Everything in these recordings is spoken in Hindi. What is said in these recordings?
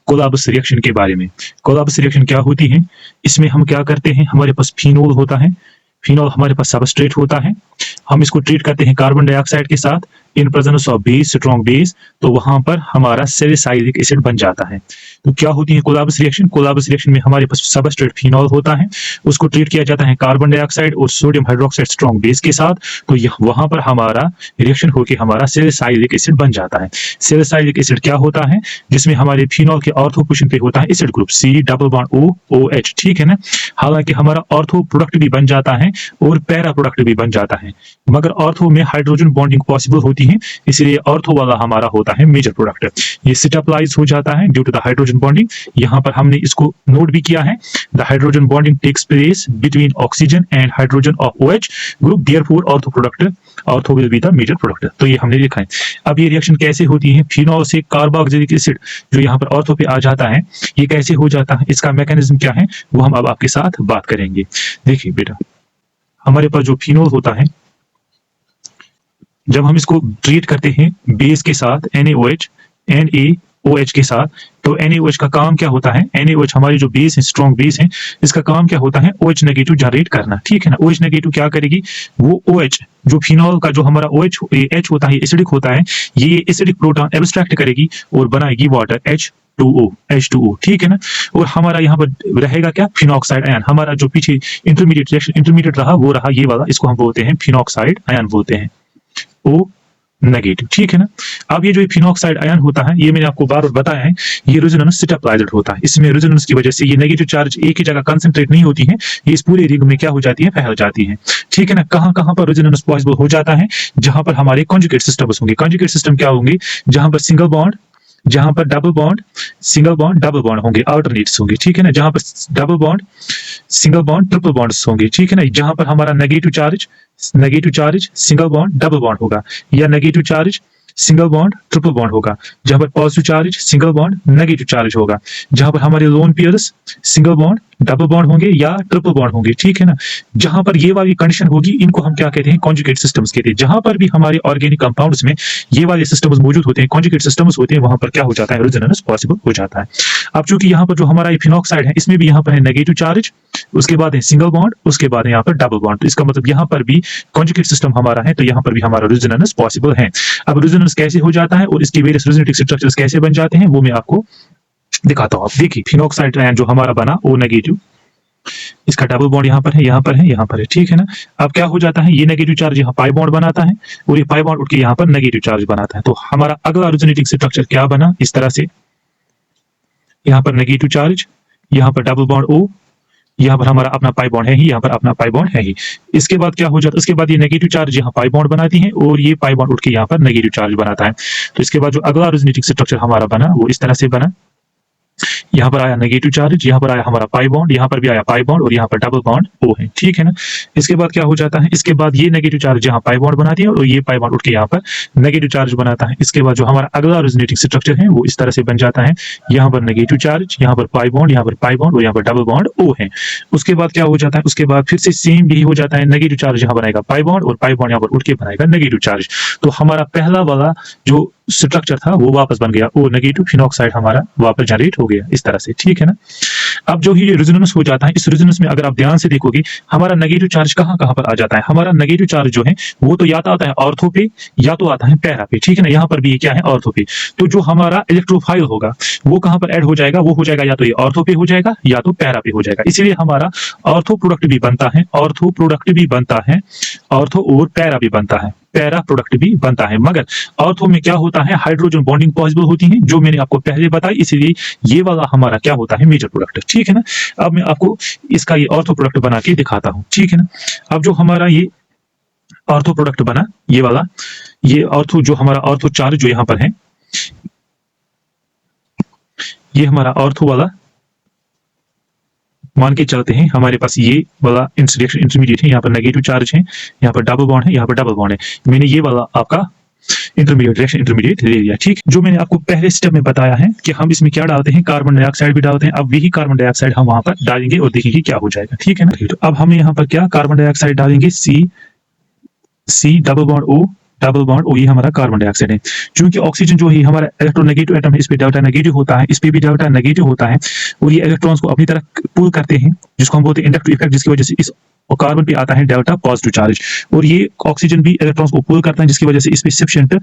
कोलाबस रिएक्शन के बारे में। कोलाबस रिएक्शन क्या होती है? इसमें हम क्या करते हैं, हमारे पास फिनोल होता है, फिनोल हमारे पास सबस्ट्रेट होता है, हम इसको ट्रीट करते हैं कार्बन डाइऑक्साइड के साथ in presence of base, strong base, तो वहां पर हमारा सैलिसाइलिक एसिड बन जाता है। तो क्या होती है कोलाबस रिएक्शन? कोलाबस रिएक्शन में हमारे पास सबस्ट्रेट फिनोल होता है, उसको ट्रीट किया जाता है कार्बन डाइऑक्साइड और सोडियम हाइड्रोक्साइड स्ट्रॉन्ग बेस के साथ, तो वहां पर हमारा रिएक्शन होकर हमारा सैलिसाइलिक एसिड बन जाता है। सैलिसाइलिक एसिड क्या होता है? जिसमें हमारे फिनोल के ऑर्थो पोजीशन पे होता है acid group C double bond O OH, ठीक है ना। हालांकि हमारा ऑर्थो प्रोडक्ट भी बन जाता है और पैरा प्रोडक्ट भी बन जाता है, मगर ऑर्थो में हाइड्रोजन बॉन्डिंग पॉसिबल होती है, इसलिए ऑर्थो वाला हमारा होता है मेजर प्रोडक्ट। ये स्टेबलाइज हो जाता है due to the hydrogen bonding. यहाँ पर हमने इसको नोट भी किया है, the hydrogen bonding takes place between oxygen and hydrogen of OH group, therefore ortho product, ortho will be the major product. तो ये हमने लिखा है। अब ये रिएक्शन कैसे होती है? फिनोल से कार्बोक्सिलिक एसिड जो यहाँ पर ऑर्थो पे आ जाता है, ये कैसे हो जाता है, इसका मैकेनिज्म क्या है, वो हम अब आपके साथ बात करेंगे। देखिए बेटा, हमारे पास जो फिनोल होता है, जब हम इसको ट्रीट करते हैं बेस के साथ NaOH के साथ, तो NaOH का काम क्या होता है? NaOH हमारी जो बेस है, स्ट्रॉन्ग बेस है, इसका काम क्या होता है? OH नेगेटिव जनरेट करना, ठीक है ना। OH नेगेटिव क्या करेगी? वो OH जो फिनोल का जो हमारा OH H होता है, एसिडिक होता है, ये एसिडिक प्रोटॉन एब्स्ट्रैक्ट करेगी और बनाएगी वाटर H2O, ठीक है ना। और हमारा यहाँ पर रहेगा क्या? Phenoxide ion. हमारा जो पीछे इंटरमीडिएट रहा वो रहा ये वाला, इसको हम बोलते हैं फिनॉक्साइड आयन बोलते हैं, O नेगेटिव, ठीक है ना। अब ये जो फिनॉक्साइड आयन होता है, ये मैंने आपको बार बार बताया है, ये रेजोनेंस स्टेबलाइज्ड होता है। इसमें रेजोनेंस की वजह से ये नेगेटिव चार्ज एक ही जगह कंसंट्रेट नहीं होती है, ये इस पूरे रिंग में क्या हो जाती है? फैल जाती है, ठीक है ना। कहां कहां पर रेजोनेंस पॉसिबल हो जाता है? जहां पर हमारे कॉन्जुगेट सिस्टम्स होंगे। कॉन्जुगेट सिस्टम क्या होंगे? जहां पर सिंगल बॉन्ड, जहां पर double bond, single bond, double bond होंगे, अल्टरनेट्स होंगे, ठीक है ना। जहां पर double bond, single bond, triple bonds होंगे, ठीक है ना। जहां पर हमारा negative charge single bond double bond होगा, या negative charge single bond triple bond होगा। जहां पर positive charge single bond negative charge होगा, जहां पर हमारे lone pairs single bond double bond होंगे या ट्रिपल बॉन्ड होंगे, ठीक है ना। जहां पर ये वाली कंडीशन होगी, इनको हम क्या कहते हैं? कॉन्जुगेट सिस्टम्स कहते हैं। जहां पर भी हमारे ऑर्गेनिक कंपाउंड्स में ये वाले सिस्टम्स मौजूद होते हैं, कॉन्जुगेट सिस्टम्स होते हैं, वहां पर क्या हो जाता है? रेजोनेंस पॉसिबल हो जाता है। अब चूंकि यहाँ पर जो हमारा फिनॉक्साइड है, इसमें भी यहाँ पर है नेगेटिव चार्ज, उसके बाद है सिंगल बॉन्ड, उसके बाद है यहाँ पर डबल बॉन्ड, तो इसका मतलब यहाँ पर भी कॉन्जुगेट सिस्टम हमारा है, तो यहाँ पर भी हमारा रेजोनेंस पॉसिबल है। अब रेजोनेंस कैसे हो जाता है और इसके वेरियस रेजोनेटिव स्ट्रक्चर्स कैसे बन जाते हैं, वो मैं आपको दिखाता हूँ। आप देखिए, फिनॉक्साइड आयन जो हमारा बना O नेगेटिव, इसका डबल बॉन्ड यहाँ पर है, यहाँ पर है, यहाँ पर है, ठीक है ना। अब क्या हो जाता है? ये नेगेटिव चार्ज यहाँ पाई बॉन्ड बनाता है और ये पाई बॉन्ड उठ के यहाँ पर नेगेटिव चार्ज बनाता है। तो हमारा अगला रेजोनेटिव स्ट्रक्चर क्या बना? इस तरह से, यहाँ पर नेगेटिव चार्ज, यहाँ पर डबल बॉन्ड O, यहाँ पर हमारा अपना पाई बॉन्ड है ही, यहाँ पर अपना पाई बॉन्ड है ही। इसके बाद क्या हो जाता है? इसके बाद ये नेगेटिव चार्ज यहाँ पाई बॉन्ड बनाती है और ये पाई बॉन्ड उठ के यहाँ पर नेगेटिव चार्ज बनाता है। तो इसके बाद जो अगला रेजोनेटिव स्ट्रक्चर हमारा बना वो इस तरह से बना, यहाँ पर आया नेगेटिव चार्ज, यहाँ पर आया हमारा पाई बॉन्ड, यहाँ पर भी आया पाई बॉन्ड और यहाँ पर डबल बॉन्ड O है, ठीक है ना। इसके बाद क्या हो जाता है? इसके बाद ये नेगेटिव चार्ज यहाँ पाई बॉन्ड बनाती है और ये पाई बॉन्ड उठ के यहाँ पर नेगेटिव चार्ज बनाता है। इसके बाद जो हमारा अगला रेजोनेटिव स्ट्रक्चर है वो इस तरह से बन जाता है, यहाँ पर नेगेटिव चार्ज, यहाँ पर पाई बॉन्ड, यहाँ पर पाई बॉन्ड और यहाँ पर डबल बॉन्ड O है। उसके बाद क्या हो जाता है? उसके बाद फिर से सेम यही हो जाता है, नेगेटिव चार्ज यहाँ बनाएगा पाई बॉन्ड और पाई बॉन्ड यहाँ पर उठ के बनाएगा नेगेटिव चार्ज। तो हमारा पहला वाला जो स्ट्रक्चर था वो वापस बन गया, O नेगेटिव फिनॉक्साइड हमारा वापस जनरेट हो गया इस तरह से, ठीक है ना। अब जो ये रेजोनेंस हो जाता है, इस रेजोनेंस में अगर आप ध्यान से देखोगे, हमारा नेगेटिव चार्ज कहाँ कहाँ पर आ जाता है? हमारा नेगेटिव चार्ज जो है वो तो या तो आता है ऑर्थो पे या तो आता है पैरा पे, ठीक है ना। यहाँ पर भी ये क्या है? ऑर्थो पे। तो जो हमारा इलेक्ट्रोफाइल होगा वो कहाँ पर ऐड हो जाएगा? वो हो जाएगा या तो ये ऑर्थो पे हो जाएगा या तो पैरा पे हो जाएगा। इसलिए हमारा ऑर्थो प्रोडक्ट भी बनता है, ऑर्थो प्रोडक्ट भी बनता है, ऑर्थो और पैरा भी बनता है, पैरा प्रोडक्ट भी बनता है। मगर ऑर्थो में क्या होता है? हाइड्रोजन बॉन्डिंग पॉसिबल होती है, जो मैंने आपको पहले बताई, इसलिए ये वाला हमारा क्या होता है? मेजर प्रोडक्ट, ठीक है ना। अब मैं आपको इसका ये ऑर्थो प्रोडक्ट बना के दिखाता हूं, ठीक है ना। अब जो हमारा ये ऑर्थो प्रोडक्ट बना, ये वाला, ये ऑर्थो जो हमारा ऑर्थो चार्ज जो यहाँ पर है, ये हमारा ऑर्थो वाला मान के चलते हैं, हमारे पास ये वाला रिएक्शन इंटरमीडिएट है, यहाँ पर नेगेटिव चार्ज है, यहाँ पर डबल बॉन्ड है, यहाँ पर डबल बॉन्ड है। मैंने ये वाला आपका इंटरमीडिएट रिएक्शन इंटरमीडिएट ले लिया, ठीक। जो मैंने आपको पहले स्टेप में बताया है कि हम इसमें क्या डालते हैं? कार्बन डाइऑक्साइड भी डालते हैं। अब वही कार्बन डाइऑक्साइड हम वहां पर डालेंगे और देखेंगे क्या हो जाएगा, ठीक है ना। तो अब हम यहाँ पर क्या कार्बन डाइऑक्साइड डालेंगे? C double bond O double bond और ये हमारा कार्बन डाइऑक्साइड है। चूंकि ऑक्सीजन जो है हमारा इलेक्ट्रोनेगेटिव एटम है, इस पे डेल्टा नेगेटिव होता है, इस पे भी डेल्टा नेगेटिव होता है और ये इलेक्ट्रॉन्स को अपनी तरफ पुल करते हैं, जिसको हम बोलते हैं इंडक्टिव इफेक्ट, जिसकी वजह से इस कार्बन पे आता है डेल्टा पॉजिटिव चार्ज और ये ऑक्सीजन भी इलेक्ट्रॉन्स को पुल करता है, जिसकी वजह से इस पे sufficient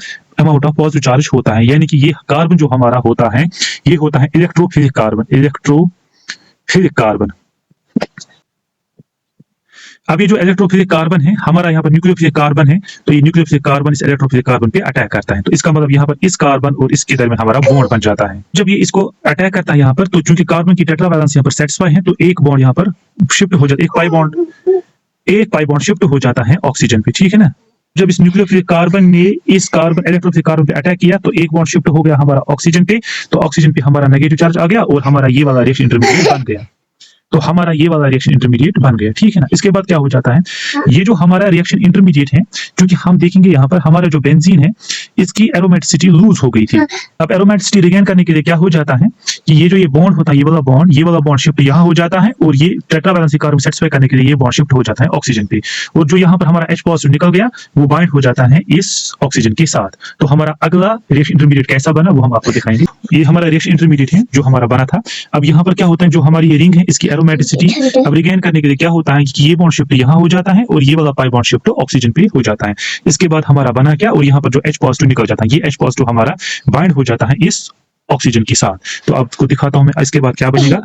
amount of positive charge होता है। यानी कि ये कार्बन जो हमारा होता है ये होता है इलेक्ट्रोफिलिक कार्बन, इलेक्ट्रोफिलिक कार्बन। अब ये जो इलेक्ट्रोफिलिक कार्बन है हमारा यहाँ पर न्यूक्लियोफिलिक कार्बन है, तो ये न्यूक्लियोफिलिक कार्बन इस इलेक्ट्रोफिलिक कार्बन पे अटैक करता है, तो इसका मतलब यहाँ पर इस कार्बन और इसके दरमियान हमारा बॉन्ड बन जाता है। जब ये इसको अटैक करता है यहाँ पर, तो चूंकि कार्बन की टेट्रा वैलेंस यहाँ पर सेटिस्फाई है, तो एक बॉन्ड यहाँ पर शिफ्ट हो जाता है, एक पाई बॉन्ड शिफ्ट हो जाता है ऑक्सीजन पे, ठीक है ना। जब इस न्यूक्लियोफिलिक कार्बन ने इस कार्बन इलेक्ट्रोफिलिक कार्बन पे अटैक किया तो एक बॉन्ड शिफ्ट हो गया हमारा ऑक्सीजन पे, तो ऑक्सीजन पे हमारा नेगेटिव चार्ज आ गया और हमारा ये वाला रिएक्शन इंटरमीडिएट बन गया, तो हमारा ये वाला रिएक्शन इंटरमीडिएट बन गया, ठीक है ना। इसके बाद क्या हो जाता है, ये जो हमारा रिएक्शन इंटरमीडिएट है, क्योंकि हम देखेंगे यहाँ पर हमारा जो बेंजीन है इसकी एरोमेटिसिटी लूज हो गई थी। अब एरोमेटिसिटी रिगेन करने के लिए क्या हो जाता है कि ये जो ये बॉन्ड होता है, ये वाला बॉन्ड शिफ्ट यहाँ हो जाता है और ये टेट्रा वैलेंसी कार्बन सेटिस्फाई करने के लिए ये बॉन्ड शिफ्ट हो जाता है ऑक्सीजन पे, और जो यहाँ पर हमारा H पॉजिटिव निकल गया वो बाइंड हो जाता है इस ऑक्सीजन के साथ। तो हमारा अगला रिएक्शन इंटरमीडिएट कैसा बना वो हम आपको दिखाएंगे। ये हमारा रिएक्शन इंटरमीडिएट है जो हमारा बना था। अब यहाँ पर क्या होता है, जो हमारी ये रिंग है इसकी एरोमेटिसिटी अब रिगेन करने के लिए क्या होता है कि ये बॉन्ड शिफ्ट यहाँ हो जाता है और ये वाला पाई बॉन्ड शिफ्ट ऑक्सीजन पे हो जाता है। इसके बाद हमारा बना क्या, और यहाँ पर जो H पॉजिटिव निकल जाता है, ये H पॉजिटिव हमारा बाइंड हो जाता है इस ऑक्सीजन के साथ। तो आपको दिखाता हूं मैं इसके बाद क्या बनेगा।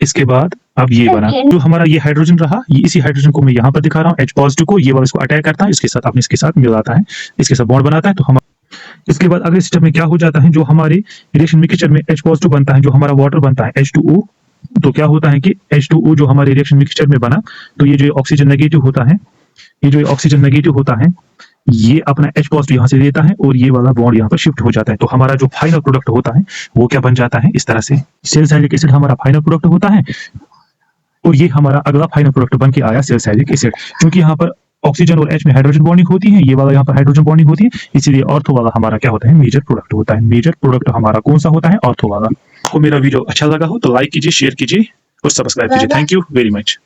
इसके बाद अब ये बना, जो हमारा ये हाइड्रोजन रहा, ये इसी हाइड्रोजन को मैं यहाँ पर दिखा रहा हूँ, H पॉजिटिव को, ये वाला इसको अटैक करता है, इसके साथ अपने इसके साथ मिलाता है, इसके साथ बॉन्ड बनाता है। तो हम इसके बाद अगले स्टेप में क्या हो जाता है, जो हमारे रिएक्शन मिक्सचर में H पॉजिटिव बनता है, जो हमारा वाटर बनता है H2O, तो क्या होता है कि H2O जो हमारे रिएक्शन मिक्सचर में बना, तो ये जो ऑक्सीजन नेगेटिव होता है, ये जो ऑक्सीजन नेगेटिव होता है ये अपना H पॉजिटिव यहाँ से लेता है और ये वाला बॉन्ड यहाँ पर शिफ्ट हो जाता है। तो हमारा जो फाइनल प्रोडक्ट होता है वो क्या बन जाता है, इस तरह से सैलिसिलिक एसिड हमारा फाइनल प्रोडक्ट होता है और ये हमारा अगला फाइनल प्रोडक्ट बन के आया सैलिसिलिक एसिड। क्योंकि यहाँ पर ऑक्सीजन और H में हाइड्रोजन बॉन्डिंग होती है, ये वाला यहाँ पर हाइड्रोजन बॉन्डिंग होती है, इसीलिए ऑर्थो वाला हमारा क्या होता है, मेजर प्रोडक्ट होता है। मेजर प्रोडक्ट हमारा कौन सा होता है, ऑर्थो वाला। आपको मेरा वीडियो अच्छा लगा हो तो लाइक कीजिए, शेयर कीजिए और सब्सक्राइब कीजिए। Thank you very much.